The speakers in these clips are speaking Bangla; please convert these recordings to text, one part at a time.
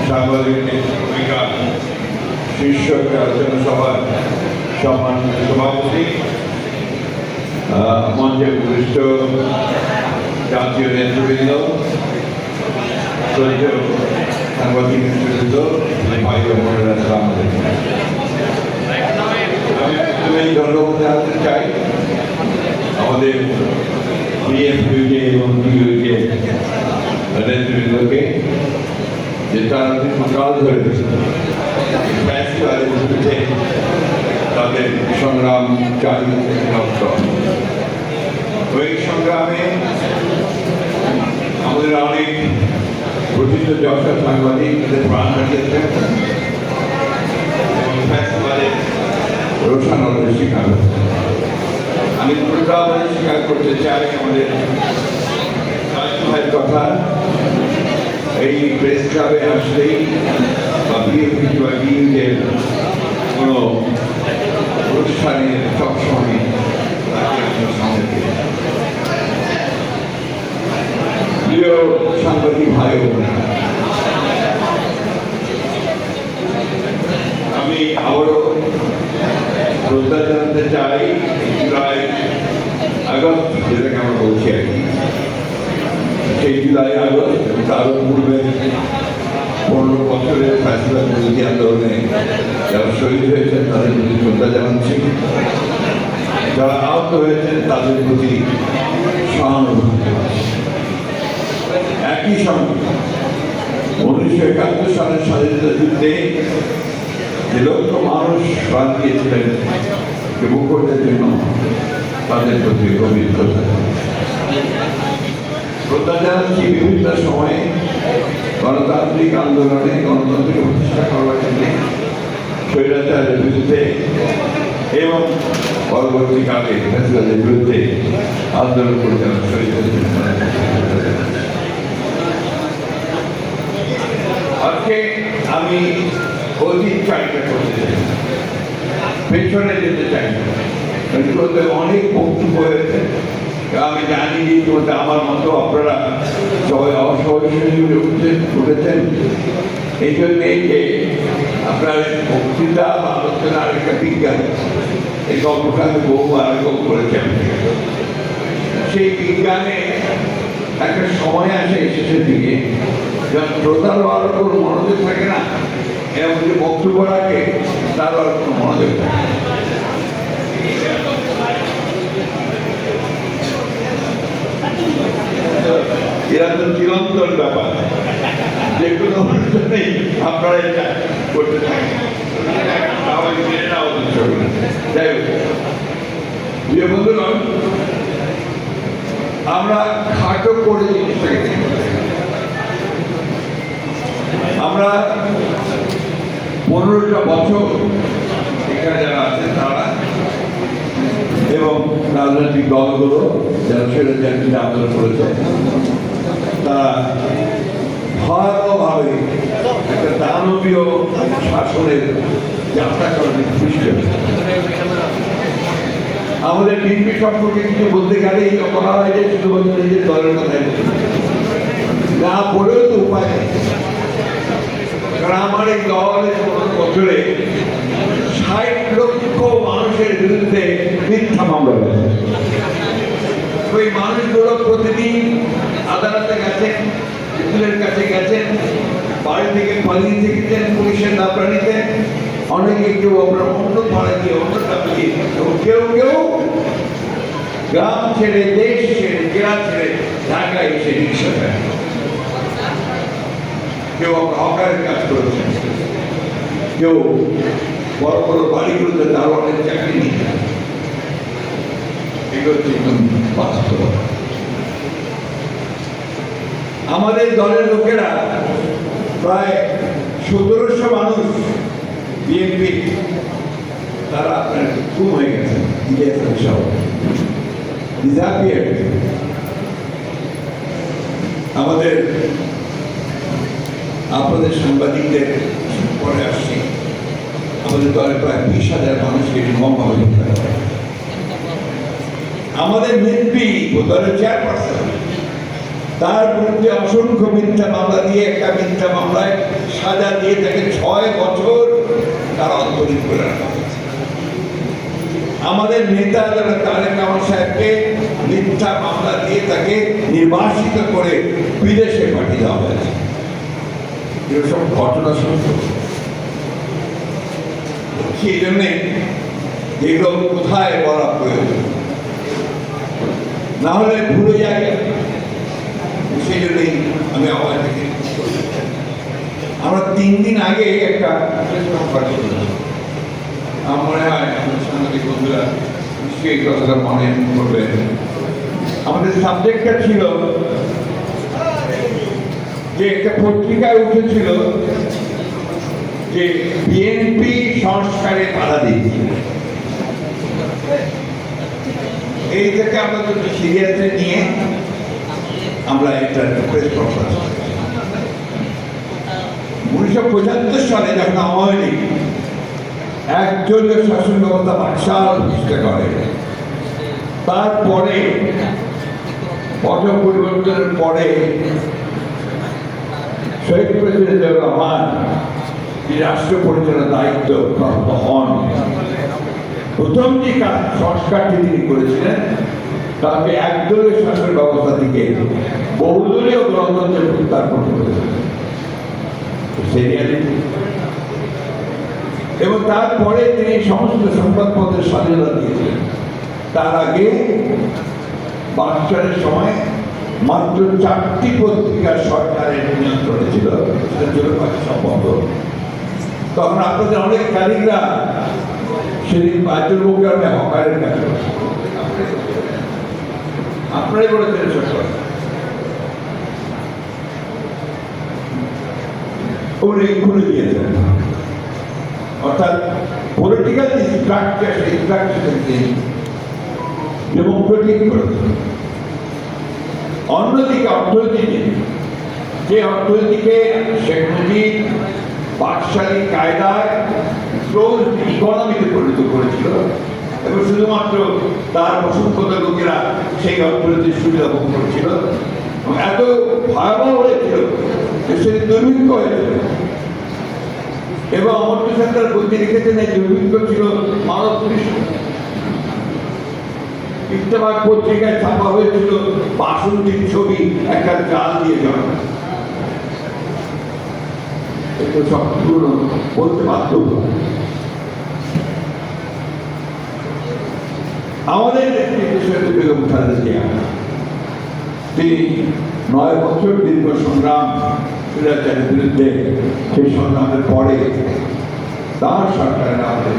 সাংবাদিকদের ভূমিকা শীর্ষক আলোচনা সভার সম্মানিত সভাপতি, মঞ্চের বরিষ্ঠ জাতীয় নেতৃবৃন্দ, শ্রদ্ধেয় সাংবাদিক নেতৃবৃন্দ, ভাই ও বোনেরা, আসসালামু আলাইকুম। আমি প্রথমেই ধন্যবাদ জানাতে চাই আমাদের বিএনপিকে এবং বিউকে নেতৃবৃন্দকে, যে তারা কাল ধরে ফ্যাসিবাদের বিরুদ্ধে তাদের সংগ্রাম চালিয়ে ওই সংগ্রামে আমাদের অনেক প্রকৃত যশা সাংবাদিক প্রাণ হারিয়েছেন এবং ফ্যাসিবাদের রোষানলের শিকার হয়েছে। আমি পুরোটাভাবে স্বীকার করতে চাই আমাদের কথা, এই প্রেস ক্লাবে আসলেই বা বিএনপি বা বিউকের কোনো অনুষ্ঠানে সবসময় প্রিয় সাংবাদিক ভাই বোনেরা, আমি আবারও শ্রদ্ধা জানাতে চাই জুলাই আগস্ট, যেটাকে আমরা বলছি আর কি, সেই জুলাই আগস্ট তার পূর্বে 15 বছরের ফ্যাসিবাদ বিরোধী আন্দোলনে যারা শহীদ হয়েছেন তাদের প্রতি শ্রদ্ধা জানাচ্ছি, যারা আহত হয়েছেন তাদের প্রতি সহানুভূতি জানাচ্ছি। একই সঙ্গে 1971 সালের স্বাধীনতা যুদ্ধে যে লক্ষ মানুষ প্রাণ দিয়েছিলেন মুক্তির জন্য তাদের প্রতি গভীর শ্রদ্ধা জানাচ্ছি। বিভিন্ন সময়ে গণতান্ত্রিক আন্দোলনে গণতন্ত্র প্রতিষ্ঠা করার জন্য স্বৈরাচারের বিরুদ্ধে এবং পরবর্তীকালে ফ্যাসিবাদের বিরুদ্ধে আন্দোলন করে যারা শহীদ হয়েছেন। আজকে আমি অধিক চাহিদা করতে চাই, পেছনে যেতে চাই না। অনেক বক্তব্য হয়েছে, আমি জানি যে তোমাদের আমার মতো আপনারা সবাই অসহযোগী উঠেছেন। এই জন্যে যে আপনার বক্তৃতা বা আলোচনার একটা বিজ্ঞান, এই গল্পটা আমি বহুবার করেছেন। সেই বিজ্ঞানে একটা সময় আসে শেষের দিকে যখন শ্রোতার আর কোনো মনোযোগ থাকে না, এরকম যে বক্তব্য রাখে তারও আর কোনো মনোযোগ থাকে। এরা তো চিরন্তন ব্যাপার, যে কোনো অনুষ্ঠানেই আপনারা এটা করতে থাকেন। যাই হোক, প্রিয় বন্ধুগণ, আমরা খাটো করে জিনিসটাকে আমরা 15টা বছর এখানে যারা আছেন তারা এবং রাজনৈতিক দলগুলো যারা স্বৈরাচারী আন্দোলন করেছে তারা ভয়াবহভাবে একটা দানবীয় শাসনের যাত্রা করার সৃষ্টি হয়েছে। আমাদের বিএনপি সম্পর্কে কিছু বলতে গেলে এই বলা হয় যে শুধুমাত্র নিজের দলের কথাই না বলেও তো উপায় নেই। কারণ আমার এই দলের 15 বছরে 60 লক্ষ মানুষের বিরুদ্ধে মিথ্যা মামলা হয়েছে। ওই মানুষগুলো প্রতিদিন আদালতে গেছেন, উকিলের কাছে গেছেন, বাড়ি থেকে পালিয়ে থেকেছেন পুলিশের দাপরানিতে, অনেকে কেউ আমরা অন্য পাড়া গিয়ে অন্য গিয়ে, এবং কেউ কেউ গ্রাম ছেড়ে, দেশ ছেড়ে, জেলা ছেড়ে ঢাকায় এসে রিক্সা দেয়। কেউ হকারের কাজ করেছেন, কেউ বড় বড় বাড়িগুলোতে দারোয়ানের চাকরি নিতে। এগুলো একদম বাস্তব। আমাদের দলের লোকেরা প্রায় 1700 মানুষ বিএনপি তারা আপনার গুম হয়ে গেছে। আমাদের আপনাদের সাংবাদিকদের পরে আসছি, আমাদের দলে প্রায় 20,000 মানুষকে নির্মমভাবে হত্যা করা হয়। আমাদের এমপি ও দলের চেয়ারপারসন তার বিরুদ্ধে অসংখ্য মিথ্যা মামলা দিয়ে একটা মিথ্যা মামলায় সাজা দিয়ে তাকে 6 বছর তারা অন্তরীণ করে রাখা হয়েছে। আমাদের নেতা যারা তারেক রহমান সাহেবকে মিথ্যা মামলা দিয়ে তাকে নির্বাসিত করে বিদেশে পাঠিয়ে দেওয়া হয়েছে। এরকম ঘটনা সত্য। সেই জন্যে এগুলো কোথায় বলা প্রয়োজন, না হলে ভুলে যায়। সেই জন্যই আমি আমার থেকে আমরা 3 দিন আগে একটা আমার মনে হয় সাংবাদিক বন্ধুরা নিশ্চয়ই এই কথাটা মনে করবেন। আমাদের সাবজেক্টটা ছিল যে একটা পত্রিকায় উঠেছিল যে বিএনপি সংস্কারে বাধা দিচ্ছে। এই থেকে আমরা যদি সিরিয়াসলি নিয়ে আমরা একটা প্রেস কনফারেন্স 1975 সালে যখন আওয়ামী লীগ একদলীয় শাসন ব্যবস্থা বাকশাল প্রতিষ্ঠা করে, তারপরে পট পরিবর্তনের পরে শহীদ প্রেসিডেন্ট জিয়াউর রহমান যে রাষ্ট্র পরিচালনার দায়িত্ব প্রাপ্ত হন, প্রথম যে সংস্কারটি তিনি করেছিলেন তাকে একদলীয় শাসন ব্যবস্থা থেকে বহুদলীয় গণতন্ত্রে প্রত্যার্পণ করেছিলেন। এবং তারপরে তিনি সমস্ত সংবাদপত্রের স্বাধীনতা দিয়েছিলেন। তার আগে 5 সালের সময় মাত্র 4টি পত্রিকা সরকারের নিয়ন্ত্রণে ছিল, সেটা ছিল সম্ভব। তখন আপনাদের অনেক তারিখরা সেদিন বায়তুল মুকাররমে হকারের কাছে আপনারাই বলেছেন সরকার উনি খুলে দিয়েছেন। অর্থাৎ পলিটিক্যাল স্ট্রাকচার ডেমোক্রেটিক করেছেন। অন্যদিকে অর্থনীতিতে যে অর্থনীতিকে শেখ মুজিব বাকশালী কায়দায় ক্লোজ ইকোনমিতে পরিণত করেছিল এবং শুধুমাত্র তার বসুন্ধরা লোকেরা সেই অর্থনীতির সুবিধা ভোগ করেছিল, এত ভয়াবহ হয়েছিল যে সেটি দুর্ভিক্ষ হয়েছিল। এবং অমর্ত্য সরকার বলতে লিখেছেন এই দুর্ভিক্ষ ছিল মানব সৃষ্ট। ইত্তেফাক পত্রিকায় ছাপা হয়েছিল বাসন্তীর ছবি একটা জাল দিয়ে জমা। সম্পূর্ণ বলতে বাধ্য। আমাদের বেগম খালেদা জিয়া তিনি 9 বছর দীর্ঘ সংগ্রাম স্বৈরাচারের বিরুদ্ধে, সেই সংগ্রামের পরে তার সরকারের আমলে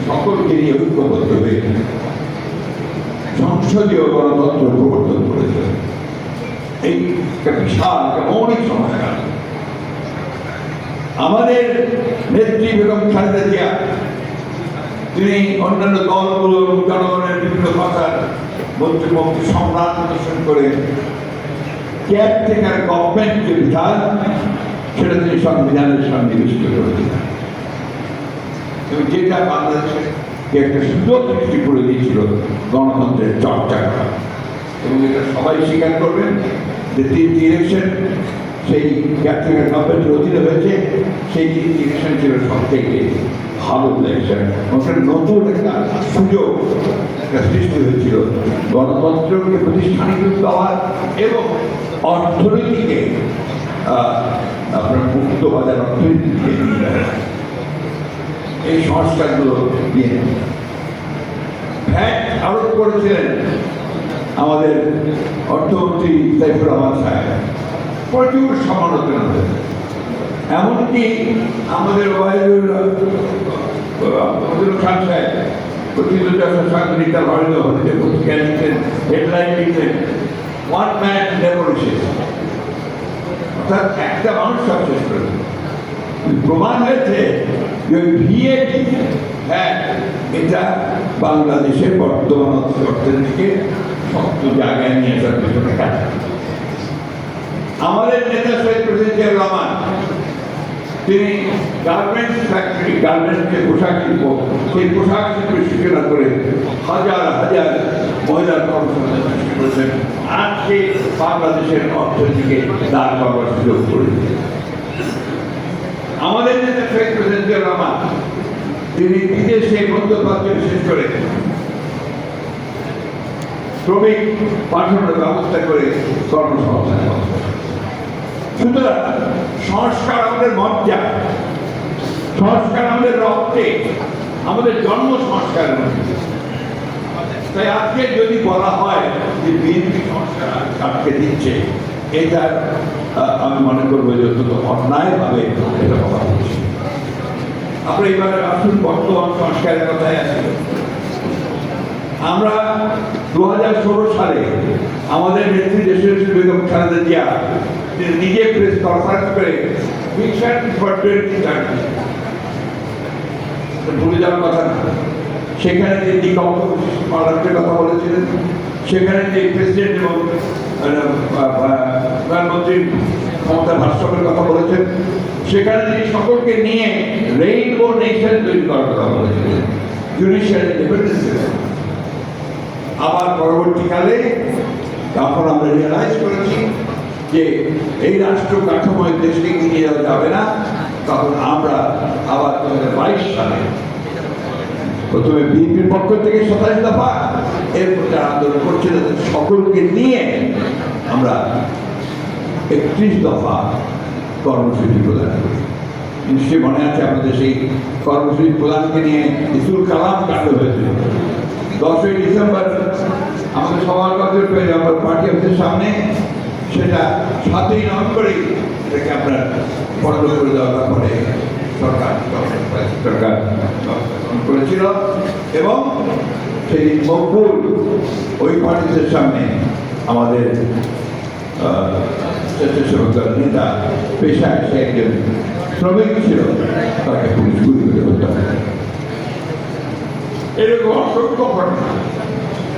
সকলকে নিয়ে ঐক্যবদ্ধ হয়ে সংসদীয় গণতন্ত্র প্রবর্তন করেছে। এই একটা বিশাল মৌলিক সময় গেল। আমাদের নেত্রী বেগম খালেদা জিয়া তিনি অন্যান্য দলগুলো জনগণের বিভিন্ন ভাষার মধ্যে সংগ্রাম প্রদর্শন করে কেয়ারটেকার গভর্নমেন্ট যে বিধান সেটা তিনি সংবিধানের সঙ্গে নিবিষ্ট করেছিলেন এবং যেটা বাংলাদেশের একটা সুযোগ সৃষ্টি করে দিয়েছিল গণতন্ত্রের চর্চা করা। এবং এটা সবাই স্বীকার করবেন যে 3টি ইলেকশন সেই কেয়ারটেকার গভর্নমেন্টের অধীনে হয়েছে। সেই 3টি ইলেকশন ছিল সব থেকে ভালো ইলেকশন। ওখানে নতুন একটা সুযোগ একটা সৃষ্টি হয়েছিল গণতন্ত্রকে প্রতিষ্ঠানিক রূপ দেওয়ার এবং অর্থনীতিকে আপনার মুক্ত বাজার অর্থনীতিকে এই সংস্কারগুলো নিয়ে ভ্যাট আরোপ করেছিলেন আমাদের অর্থমন্ত্রী সাইফুর রহমান সাহেব, প্রচুর সমালোচনা হয়েছে। এমনকি আমাদের ওয়াহিদুল খান সাহেব প্রতিযোগিতার সাংবাদিকতা ভারতীয় হলিতে পত্রিকা লিখতেন, হেডলাইন লিখতেন, ওয়ান ম্যান রেভলিউশন, অর্থাৎ একটা মানুষ সব শেষ করে। প্রমাণ হয়েছে যে ভিএটি হ্যাঁ এটা বাংলাদেশের বর্তমান অর্থনীতিকে শক্ত জায়গায় নিয়ে আসার পেছনে কাজ। আমাদের নেতা শহীদ প্রেসিডেন্ট জিয়াউর রহমান তিনি গার্মেন্টস ফ্যাক্টরি, গার্মেন্টস যে পোশাক শিল্প, সেই পোশাক শিল্পের সূচনা করে হাজার হাজার মহিলা কর্মসংস্থান সৃষ্টি করেছেন, আজকে বাংলাদেশের অর্থনীতিকে দাঁড় করার সুযোগ করে দিয়েছেন। আমাদের নেতা শেখ মুজিবুর রহমান, তিনি বিদেশে মধ্যপ্রাচ্য বিশেষ করে শ্রমিক পাঠানোর ব্যবস্থা করে কর্মসংস্থানের ব্যবস্থা। সুতরাং সংস্কার আমাদের মজ্জা, সংস্কার আমাদের রক্তে, আমাদের জন্ম সংস্কারের মধ্যে। তাই আজকে যদি বলা হয় যে বিএনপি সংস্কার আটকে দিচ্ছে, এটা আমি মনে করবো যে অত্যন্ত অন্যায়ভাবে এটা বলা হচ্ছে। আমরা এবারে আসুন বর্তমান সংস্কারের কথায় আসি। আমরা 2016 সালে আমাদের নেত্রী দেশের বেগম খালেদা জিয়া তিনি নিজে প্রেস কনফারেন্স করে ভিশন ফর 2030 ভুলে যাওয়ার কথা না। সেখানে যে ডিকম্পোজিশনের কথা বলেছিলেন, সেখানে যে প্রেসিডেন্ট এবং প্রধানমন্ত্রী মমতা ভাস্করের কথা বলেছেন, সেখানে তিনি সকলকে নিয়ে রেইনবো নেশন তৈরি করার কথা বলেছিলেন, জুডিশিয়াল ইন্ডিপেন্ডেন্স। আবার পরবর্তীকালে তখন আমরা রিয়েলাইজ করেছি যে এই রাষ্ট্র কাঠামোয় দেশকে এগিয়ে যাওয়া যাবে না। তখন আমরা আবার 2022 সালে প্রথমে বিএনপির পক্ষ থেকে 27 দফা, এরপর যারা আন্দোলন করছিল সকলকে নিয়ে আমরা 31 দফা কর্মসূচি প্রদান করি। নিশ্চয়ই মনে আছে আপনাদের সেই কর্মসূচি প্রদানকে নিয়ে ইসুল কালাম কাণ্ড হয়েছিল। 10ই ডিসেম্বর আমাদের সবার কাছে আমার পার্টি অফিসের সামনে, সেটা 7ই নভেম্বরে এটাকে আপনার বন্ধ করে দেওয়ার পরে সরকার করেছিল এবং সেই মকবুল ওই পার্টিদের সামনে আমাদের স্বেচ্ছাসেবক দলের নেতা পেশায় সে একজন শ্রমিক ছিল, তাকে পুলিশ গুলি করে হত্যা করে। এরকম অসংখ্য ঘটনা,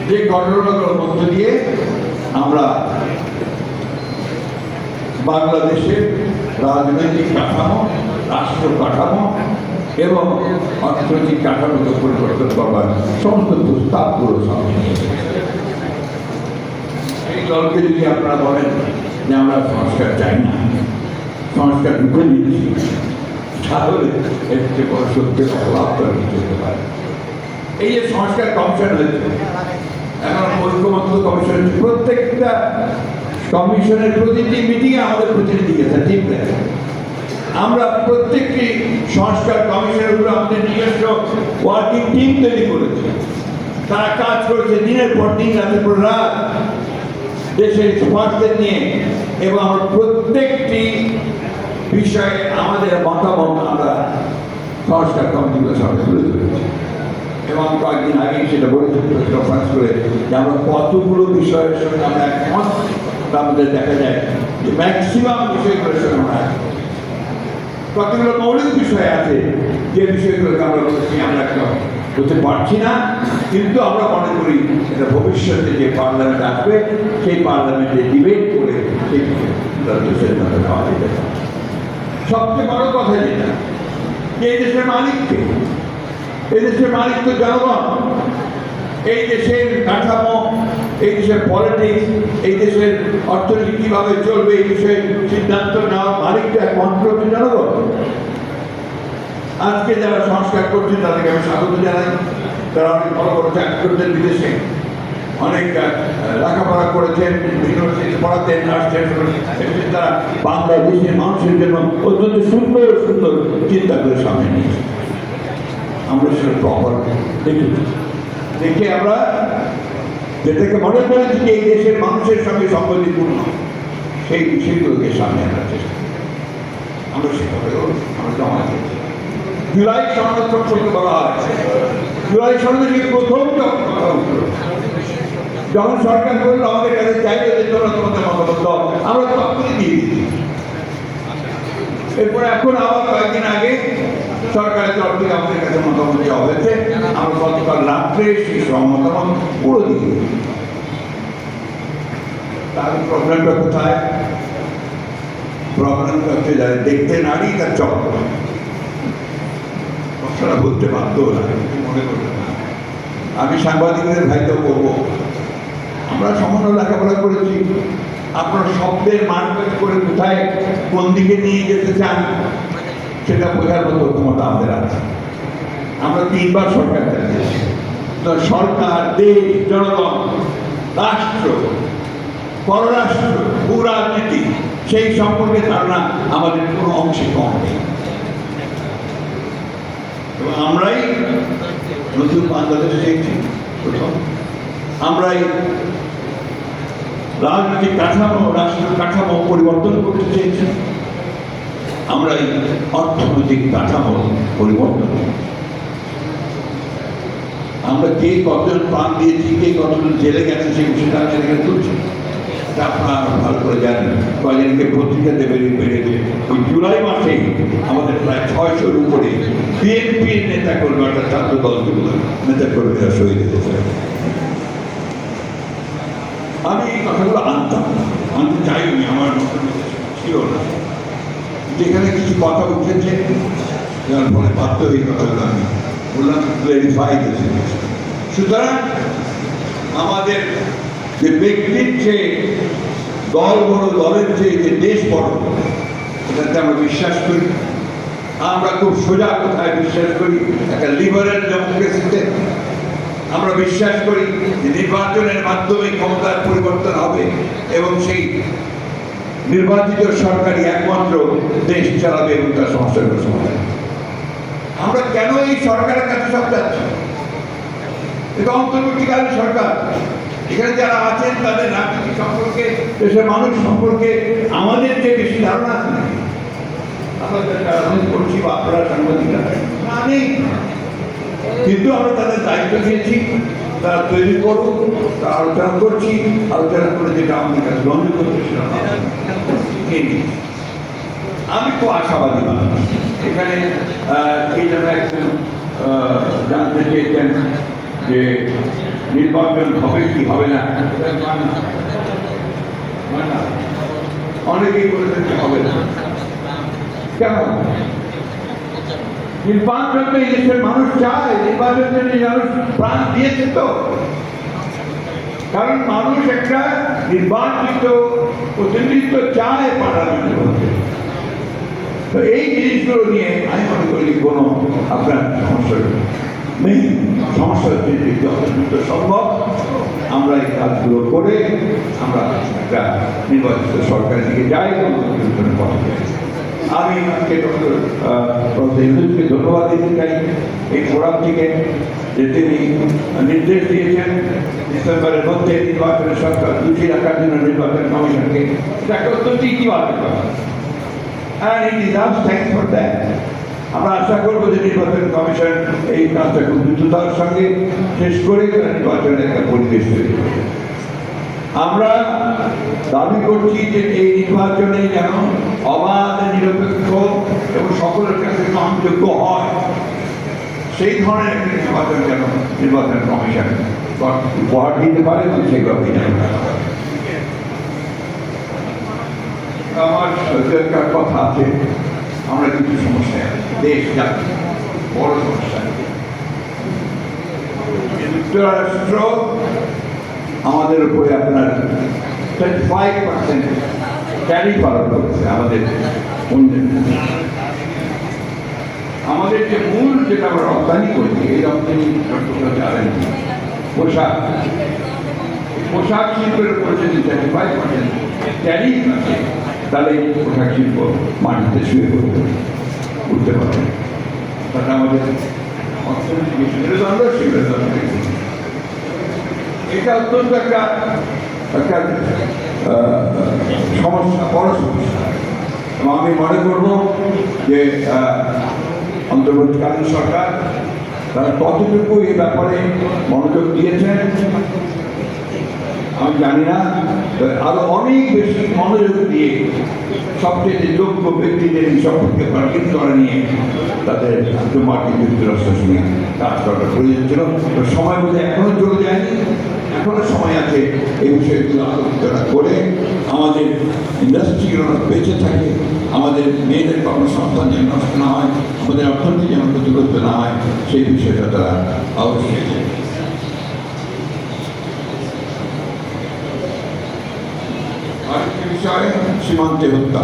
যে ঘটনাগুলোর মধ্য দিয়ে আমরা বাংলাদেশের রাজনৈতিক কাঠামো, রাষ্ট্র কাঠামো এবং অর্থনৈতিক কাঠামোকে পরিবর্তন করবার সমস্ত প্রস্তাবগুলো সামনে নিয়েছে। এই দলকে যদি আপনারা বলেন যে আমরা সংস্কার চাই না, সংস্কার ঢুকে দিচ্ছি, তাহলে এর চেয়ে বড় সত্যের অভাব তৈরি করতে পারে। এই যে সংস্কার কমিশন হয়েছে, এখন ঐক্যমত্য কমিশন, প্রত্যেকটা কমিশনের প্রতিটি মিটিংয়ে আমাদের প্রতিনিধি গেছে, ঠিক না? আমরা প্রত্যেকটি সংস্কার কমিশনের উপরে আমাদের নিজস্ব ওয়ার্কিং টিম তৈরি করেছি। তারা কাজ করেছে দিনের পর দিন, রাতের পর রাত, দেশের স্বার্থের নিয়ে, এবং আমরা প্রত্যেকটি বিষয়ে আমাদের মতামত আমরা সংস্কার কমিটিগুলোর সামনে তুলে ধরেছি। এবং কয়েকদিন আগে সেটা বলেছি কনফারেন্স করে যে আমরা কতগুলো বিষয়ের সঙ্গে আমরা একমত, আমাদের দেখা যায় যে ম্যাক্সিমাম বিষয়গুলোর সঙ্গে আমরা কতগুলো মৌলিক বিষয় আছে যে বিষয়গুলোকে আমরা বলছি আমরা বলতে পারছি না, কিন্তু আমরা মনে করি এটা ভবিষ্যতে যে পার্লামেন্ট আসবে সেই পার্লামেন্টে ডিবেট করে সেই বিষয়গুলো দেওয়া যেতে পারে। সবচেয়ে বড় কথা যেটা, যে এই দেশের মালিককে, এই দেশের মালিক তো জনগণ। এই দেশের কাঠামো, এই দেশের পলিটিক্স, এই দেশের অর্থনীতি কিভাবে চলবে এই বিষয়ে সিদ্ধান্ত নেওয়ার মালিকটা একমাত্র জনগণ। আজকে যারা সংস্কার করছেন তাদেরকে আমি স্বাগত জানাই। তারা অনেক বড় বড় চাকরি করতেন বিদেশে, অনেক লেখাপড়া করেছেন, ইউনিভার্সিটি পড়াতেন, আসছেন, তারা বাংলাদেশের মানুষের জন্য অত্যন্ত সুন্দর সুন্দর চিন্তা করে সামনে নিয়েছে। আমরা সেটা প্রপার দেখেছি, দেখে আমরা যেটাকে মনে করেছি যে এই দেশের মানুষের সঙ্গে সম্পত্তিপূর্ণ, সেই বিষয়গুলোকে সামনে আনার চেষ্টা আমরা সেভাবেও আমরা জমা দিয়েছি। জুলাই সনদ সম্পর্কে বলা হয়, জুলাই সনদের প্রথম কথা উঠল যখন সরকার বলল আমাদের কাছে চাইলে যে তোমরা তোমাদের মতামত দাও, আমরা তখনই দিয়ে দিচ্ছি। এরপরে এখন আবার কয়েকদিন আগে সরকারের তরফ থেকে আমাদের কাছে মতামত দেওয়া হয়েছে, আমরা গতকাল রাত্রে সেই মতামত পুরো দিয়ে দিই। তার প্রবলেমটা কোথায়? প্রবলেমটা হচ্ছে যারা দেখতে নারী তার চক্র, কথাটা বলতে বাধ্য না, মনে করবে না। আমি সাংবাদিকদের ভাইতে করবো আমরা সামান্য লেখাপড়া করেছি, আপনার শব্দের মারপেট করে কোথায় কোন দিকে নিয়ে যেতে চান সেটা বোঝার মতো ক্ষমতা আমাদের আছে। আমরা 3 বার সরকার চালিয়েছি। তো সরকার, দেশ, জনগণ, রাষ্ট্র, পররাষ্ট্র, ভূরাজনীতি সেই সম্পর্কে ধারণা আমাদের কোনো অংশে কম নেই। এবং আমরাই নতুন বাংলাদেশ চেয়েছি প্রথম, আমরাই রাজনৈতিক কাঠামো, রাষ্ট্র কাঠামো পরিবর্তন করতে চেয়েছি, আমরাই অর্থনৈতিক কাঠামো পরিবর্তন। আমরা কে কতজন প্রাণ দিয়েছি, কে কতজন জেলে গেছে সেই বিষয়টা আমি এখানে তুলছি। আপনারা ভালো করে জানেন, কয়েকজনকে পত্রিকাতে বেরিয়েছে ওই জুলাই মাসে আমাদের প্রায় 600-র উপরে বিএনপির নেতা কর্মী, অর্থাৎ ছাত্র দলগুলো নেতা কর্মীরা শহীদ হয়েছে। আমি এই কথাগুলো আনতে চাইনি, আমার ছিল না। যেখানে কিছু কথা উঠেছে যার ফলে বাধ্য এই কথাগুলো আমি বললাম, ক্লারিফাই দিয়েছে। সুতরাং আমাদের যে ব্যক্তির চেয়ে দল বড়, দলের চেয়ে যে দেশ বড়, এটাতে আমরা বিশ্বাস করি। আমরা খুব সোজা কোথায় বিশ্বাস করি, একটা লিবারেল ডেমোক্রেসিতে আমরা বিশ্বাস করি যে নির্বাচনের মাধ্যমে ক্ষমতার পরিবর্তন হবে এবং সেই নির্বাচিত সরকারই একমাত্র দেশ চালাবে এবং তার সমস্যাগুলো সমাধান। আমরা কেন এই সরকারের কাছে সব যাচ্ছি? এটা অন্তর্বর্তীকালীন সরকার। এখানে যারা আছেন তাদের রাজনীতি সম্পর্কে, দেশের মানুষ সম্পর্কে আমাদের যে বেশি ধারণা আছে নাকি? আপনাদের রাজনীতি করছি বা আপনারা সাংবাদিকরা না নেই, কিন্তু আমরা তাদের দায়িত্ব দিয়েছি, তারা তৈরি করুক, তারা আলোচনা করছি, আলোচনা করে যেটা আমাদের কাছে গ্রহণযোগ্য সেটা আমি খুব আশাবাদী মানুষ। এখানে এই জন্য একজন জানতে চেয়েছেন যে নির্বাচন হবে কি হবে না, অনেকেই বলেছেন যে হবে না। কেন? নির্বাচন এই দেশের মানুষ চায়, নির্বাচন মানুষ প্রাণ দিয়েছে তো। কারণ মানুষ একটা নির্বাচিত প্রতিনিধিত্ব চায় পার্লামেন্টের মধ্যে। তো এই জিনিসগুলো নিয়ে আমি মনে করি কোনো আপনার সমস্যা নেই। সমস্যা হচ্ছে যে যত সম্ভব আমরা এই কাজগুলো করে আমরা একটা নির্বাচিত সরকারের দিকে যাই এবং পথে। আমি আজকে ডক্টর ইউনূসকে ধন্যবাদ দিতে চাই এই ফোরাম থেকে, যে তিনি নির্দেশ দিয়েছেন ডিসেম্বরের মধ্যে নির্বাচনের সরকার গুছিয়ে রাখার জন্য নির্বাচন কমিশনকে। এটা একটা অত্যন্ত ইতিবাচক কথা। And he deserves thanks for that. আমরা আশা করবো যে নির্বাচন কমিশন এই কাজটা খুব দ্রুততার সঙ্গে শেষ করে নির্বাচনের একটা পরিবেশ তৈরি করবে। আমরা দাবি করছি যে এই নির্বাচনে যেন অবাধ, নিরপেক্ষ এবং সকলের কাছে গ্রহণযোগ্য হয়, সেই ধরনের একটি নির্বাচন যেন নির্বাচন কমিশন উপহার দিতে পারে এবং সেগুলো আমার সরকার কথা আছে। আমরা কিছু সমস্যা, দেশ জাতি বড় সমস্যা। যুক্তরাষ্ট্র আমাদের উপরে আপনার 35% ট্যারিফ আরোপ করেছে আমাদের পণ্যের। আমাদের যে মূল যেটা আমরা রপ্তানি করছি, এই রপ্তানি জানেন পোশাক শিল্পের উপরে যদি 35% ট্যারিফ আছে, তাহলে পোশাক শিল্প মাটিতে শুয়ে পড়তে উঠতে পারবে। তাতে আমাদের অর্থনৈতিক মেরুদণ্ড, সেই মেরুদণ্ড এটা অত্যন্ত একটা সমস্যা, বড় সমস্যা। এবং আমি মনে করব যে অন্তর্বর্তীকালীন সরকার তারা কতটুকু এই ব্যাপারে মনোযোগ দিয়েছেন আমি জানি না, আরো অনেক বেশি মনোযোগ দিয়ে সবচেয়ে যোগ্য ব্যক্তিদের এই সম্পর্কে বার্গেন করা নিয়ে তাদের মার্কিন যুক্তরাষ্ট্রের সঙ্গে কাজ করার প্রয়োজন ছিল। সময় বোধ এখনো চলে যায়নি, এখনো সময় আছে এই বিষয়গুলো আলোচনা করে আমাদের ইন্ডাস্ট্রিগুলো বেঁচে থাকে, আমাদের মেয়েদের কর্মসংস্থান যেন নষ্ট না হয়, আমাদের অর্থনীতি যেন ক্ষতিগ্রস্ত না হয়, সেই বিষয়টা তারা অবশ্যই বিষয় সীমান্তে হত্যা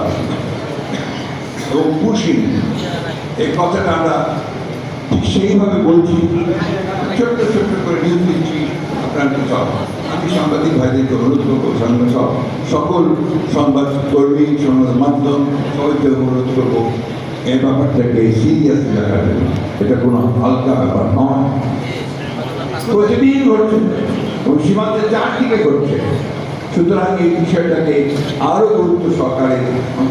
এবং পুশিং, এই কথাটা আমরা ঠিক সেইভাবে বলছি, ছোট্ট ছোট্ট করে নিউজ দিচ্ছি। আপনার সব আমি সাংবাদিক ভাইদেরকে অনুরোধ করবো, সকল সংবাদ কর্মী, সংবাদ মাধ্যম সবাইকে অনুরোধ করবো এই ব্যাপারটাকে সিরিয়াস দেখার জন্য। এটা কোনো হালকা ব্যাপার নয়, প্রতিদিন ঘটছে এবং সীমান্তের চারদিকে ঘটছে। সুতরাং এই বিষয়টাকে আরো গুরুত্ব সহকারে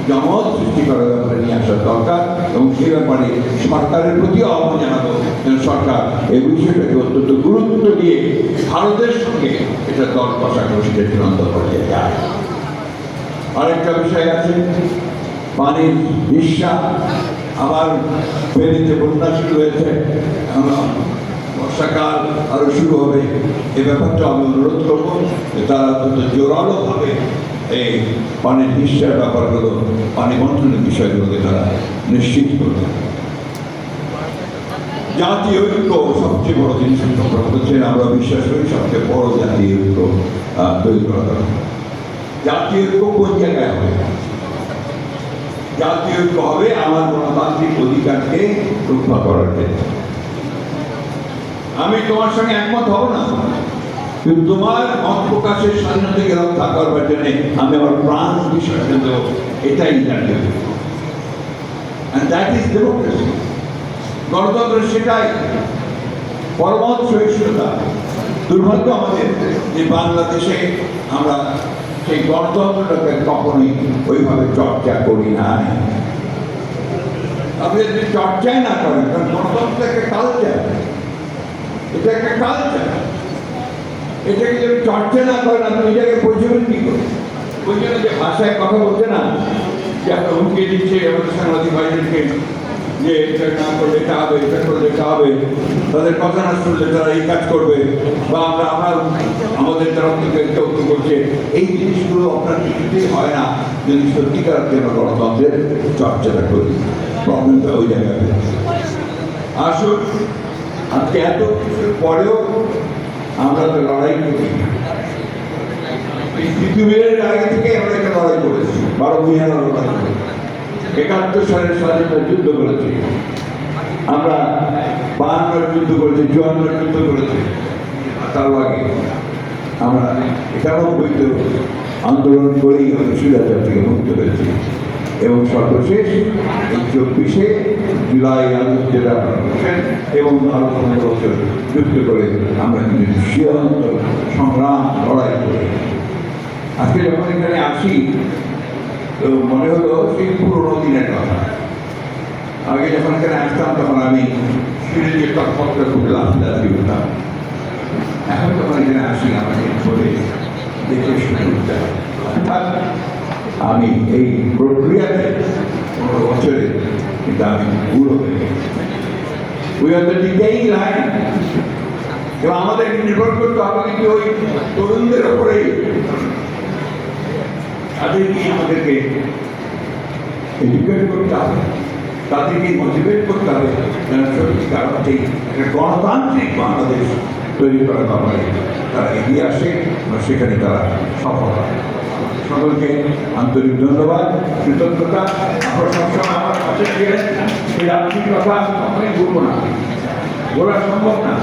জমত সৃষ্টি করার ব্যাপারে নিয়ে আসা দরকার এবং সেই ব্যাপারে সরকারের প্রতি আহ্বান জানাবো যেন সরকার এই বিষয়টাকে অত্যন্ত গুরুত্ব দিয়ে ভারতের সঙ্গে এটা দর কষাকষিতে চূড়ান্ত পর্যায়ে যায়। আরেকটা বিষয় আছে, পানির হিস্যা। আবার ফেনীতে বন্যা শুরু হয়েছে, বর্ষাকাল আরো শুরু হবে। এই ব্যাপারটা আমি অনুরোধ করবো যে তারা অত্যন্ত জোরালোভাবে এই পানির হিস্যার ব্যাপারগুলো, পানি বন্টনের বিষয়গুলোকে তারা নিশ্চিত করবে। জাতীয় ঐক্য সবচেয়ে বড় জিনিস বলছেন, আমরা বিশ্বাস করি সবচেয়ে বড় জাতীয় ঐক্য তৈরি করা দরকার। জাতীয় ঐক্য কোন জায়গায় হবে? জাতীয় ঐক্য হবে আমার গণতান্ত্রিক অধিকারকে রক্ষা করার ক্ষেত্রে। আমি তোমার সঙ্গে একমত হব না, কিন্তু তোমার মত প্রকাশের স্বাধীনতাকে রক্ষা করবার জন্য আমি আমার প্রাণ বিসর্জন দেব। এটাই জাতীয় ঐক্য, and that is democracy. গণতন্ত্র সেটাই, পরমত সহিষ্ণুতা। দুর্ভাগ্য আমাদের যে বাংলাদেশে আমরা সেই গণতন্ত্রটাকে কখনোই ওইভাবে চর্চা করি নাই। আপনি যদি চর্চাই না করেন, কারণ গণতন্ত্র একটা কালচার, এটা একটা কালচার, এটাকে যদি চর্চা না করেন আপনি এটাকে পরিচালন কি করেন? ওই জন্য যে ভাষায় কথা বলছে না, যে আপনার হুমকি দিচ্ছে আমাদের সাংবাদিক ভাইদেরকে যে এটা না করলে এটা হবে, এটা করলে এটা হবে, তাদের কথা না শুনলে তারা এই কাজ করবে, বা আমরা আমাদের তরফ থেকে চৌক্ত করছে, এই জিনিসগুলো আপনার কিছুতেই হয় না যদি সত্যিকার জন্য গণতন্ত্রের চর্চাটা করি। প্রবলেমটা ওই জায়গায় আসুন। আজকে এত কিছুর পরেও আমরা তো লড়াই করি, পৃথিবীর আগে থেকে আমরা একটা লড়াই করেছি, 12 মিলিয়ন লড়াই করেছি, 71 সালের স্বাধীনতা যুদ্ধ করেছি, আমরা 52 যুদ্ধ করেছি, 54 যুদ্ধ করেছি, তার আগে আমরা 91তে আন্দোলন করেই আমাদের স্বৈরাচার থেকে মুক্ত হয়েছি এবং সর্বশেষ এই 24শে জুলাই আন্দোলন যেটা এবং আরো 15 বছর যুদ্ধ করে আমরা কিন্তু সীমান্ত সংগ্রাম লড়াই করি। আজকে যখন এখানে আসি তো মনে হলো সেই পুরোনো দিনের কথা। আগে যখন এখানে আসতাম তখন আমি সিঁড়ি দিয়ে টকপটটা খুব লাফি উঠতাম। এখন যখন এখানে আসি আমাকে বলে দেখে শুনে উঠতে হয়। অর্থাৎ আমি এই প্রক্রিয়াতে 15 বছরে কিন্তু আমি পুরো হয়ে গেছি। We are the decaying line. এবং আমাদেরকে নির্ভর করতে হবে কিন্তু ওই তরুণদের ওপরেই। তাদেরকে আমাদেরকে এডুকেট করতে হবে, তাদেরকে মোটিভেট করতে হবে যেন সত্যিকার অর্থে একটা গণতান্ত্রিক বাংলাদেশ তৈরি করার ব্যাপারে তারা এগিয়ে আসে এবং সেখানে তারা সফল হয়। সকলকে আন্তরিক ধন্যবাদ, কৃতজ্ঞতা। আপনারা সবসময় আমার পাশে ছিলেন, সেই রাজনীতির কথা আমি কখনোই বলবো না, বলা সম্ভব না।